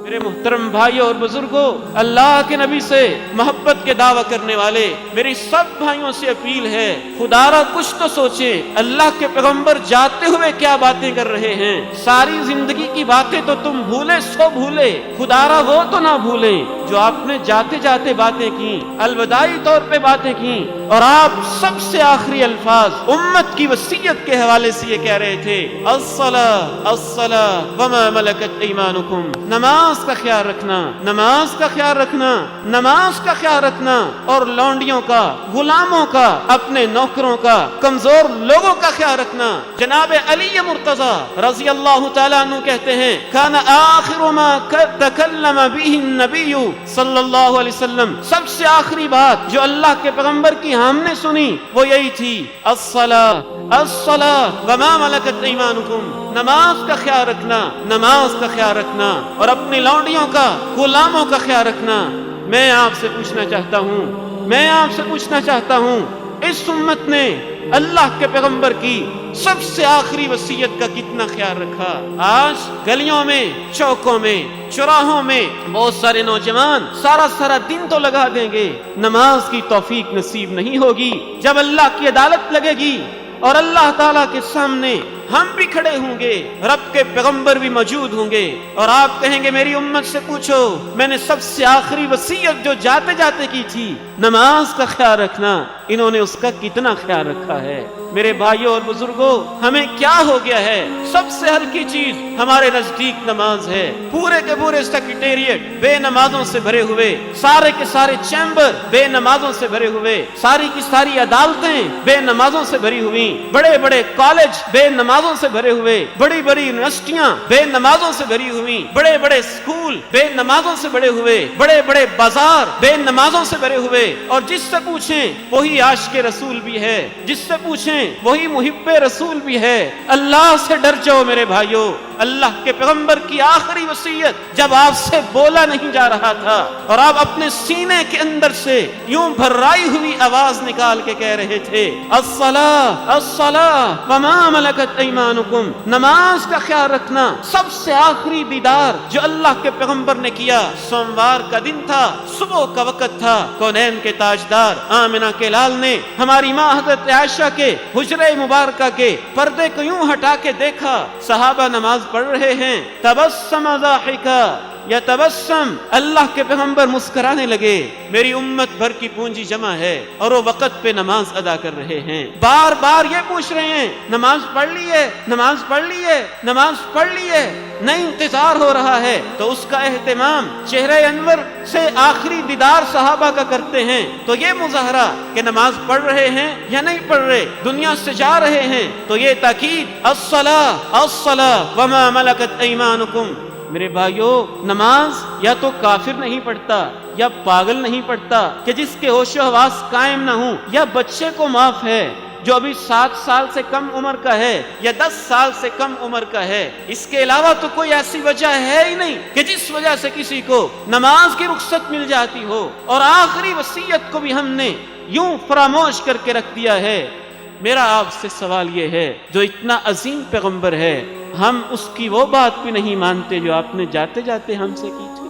میرے محترم بھائیوں اور بزرگوں، اللہ کے نبی سے محبت کے دعویٰ کرنے والے میری سب بھائیوں سے اپیل ہے، خدا را کچھ تو سوچیں، اللہ کے پیغمبر جاتے ہوئے کیا باتیں کر رہے ہیں۔ ساری زندگی کی باتیں تو تم بھولے سو بھولے، خدا را وہ تو نہ بھولیں جو آپ نے جاتے جاتے باتیں کی، الوداعی طور پہ باتیں کی، اور آپ سب سے آخری الفاظ امت کی وصیت کے حوالے سے یہ کہہ رہے تھے، الصلاۃ الصلاۃ وما ملکت ایمانکم، نماز کا خیال رکھنا، نماز کا خیال رکھنا، نماز کا خیال رکھنا، اور لونڈیوں کا، غلاموں کا، اپنے نوکروں کا، کمزور لوگوں کا خیال رکھنا۔ جناب علی مرتضی رضی اللہ تعالیٰ عنہ کہتے ہیں، کان آخر ما تکلم به النبی صلی اللہ علیہ وسلم، سب سے آخری بات جو اللہ کے پیغمبر کی ہم نے سنی وہ یہی تھی، الصلاۃ الصلاۃ وما ملکت ایمانکم، نماز کا خیال رکھنا، نماز کا خیال رکھنا، اور اپنی لونڈیوں کا، غلاموں کا خیال رکھنا۔ میں آپ سے پوچھنا چاہتا ہوں اس امت نے اللہ کے پیغمبر کی سب سے آخری وصیت کا کتنا خیال رکھا؟ آج گلیوں میں، چوکوں میں، چوراہوں میں بہت سارے نوجوان سارا دن تو لگا دیں گے، نماز کی توفیق نصیب نہیں ہوگی۔ جب اللہ کی عدالت لگے گی اور اللہ تعالیٰ کے سامنے ہم بھی کھڑے ہوں گے، رب کے پیغمبر بھی موجود ہوں گے، اور آپ کہیں گے میری امت سے پوچھو، میں نے سب سے آخری وصیت جو جاتے جاتے کی تھی، نماز کا خیال رکھنا، انہوں نے اس کا کتنا خیال رکھا ہے؟ میرے بھائیوں اور بزرگوں، ہمیں کیا ہو گیا ہے؟ سب سے ہلکی چیز ہمارے نزدیک نماز ہے۔ پورے کے پورے سیکریٹریٹ بے نمازوں سے بھرے ہوئے، سارے کے سارے چیمبر بے نمازوں سے بھرے ہوئے، ساری کی ساری عدالتیں بے نمازوں سے بھری ہوئی، بڑے بڑے کالج بے نمازوں سے بھرے ہوئے، بڑی بڑی یونیورسٹیاں بے نمازوں سے بھری ہوئی، بڑے بڑے اسکول بے نمازوں سے بھرے ہوئے، بڑے بڑے بازار بے نمازوں سے بھرے ہوئے، اور جس سے پوچھیں وہی عاشق رسول بھی ہے، جس سے پوچھیں وہی محب رسول بھی ہے۔ اللہ سے ڈر جاؤ میرے بھائیوں، اللہ کے پیغمبر کی آخری وصیت جب آپ سے بولا نہیں جا رہا تھا اور آپ اپنے سینے کے اندر سے یوں بھرائی ہوئی آواز نکال کے کہہ رہے تھے، الصلاۃ الصلاۃ وما ملکت ایمانکم، نماز کا خیال رکھنا۔ سب سے آخری دیدار جو اللہ کے پیغمبر نے کیا سوموار کا دن تھا، صبح کا وقت تھا، کونین کے تاجدار آمنہ کے لال نے ہماری ماں حضرت عائشہ کے حجرے مبارکہ کے پردے کو یوں ہٹا کے دیکھا، صحابہ نماز پڑھ رہے ہیں، تبسم ضاحکا یا تبسم، اللہ کے پیغمبر مسکرانے لگے، میری امت بھر کی پونجی جمع ہے اور وہ وقت پہ نماز ادا کر رہے ہیں، بار بار یہ پوچھ رہے ہیں، نماز پڑھ لی ہے، نماز پڑھ لی ہے، نماز پڑھ لی ہے، نہیں انتظار ہو رہا ہے۔ تو اس کا اہتمام چہرہ انور سے آخری دیدار صحابہ کا کرتے ہیں، تو یہ مظاہرہ کہ نماز پڑھ رہے ہیں یا نہیں پڑھ رہے، دنیا سے جا رہے ہیں، تو یہ تاکید الصلاۃ الصلاۃ وما ملکت ایمانکم۔ میرے بھائیوں، نماز یا تو کافر نہیں پڑھتا یا پاگل نہیں پڑھتا کہ جس کے ہوش و حواس قائم نہ ہوں، یا بچے کو معاف ہے جو ابھی 7 سال سے کم عمر کا ہے یا 10 سال سے کم عمر کا ہے۔ اس کے علاوہ تو کوئی ایسی وجہ ہے ہی نہیں کہ جس وجہ سے کسی کو نماز کی رخصت مل جاتی ہو، اور آخری وصیت کو بھی ہم نے یوں فراموش کر کے رکھ دیا ہے۔ میرا آپ سے سوال یہ ہے، جو اتنا عظیم پیغمبر ہے، ہم اس کی وہ بات بھی نہیں مانتے جو آپ نے جاتے جاتے ہم سے کی تھی؟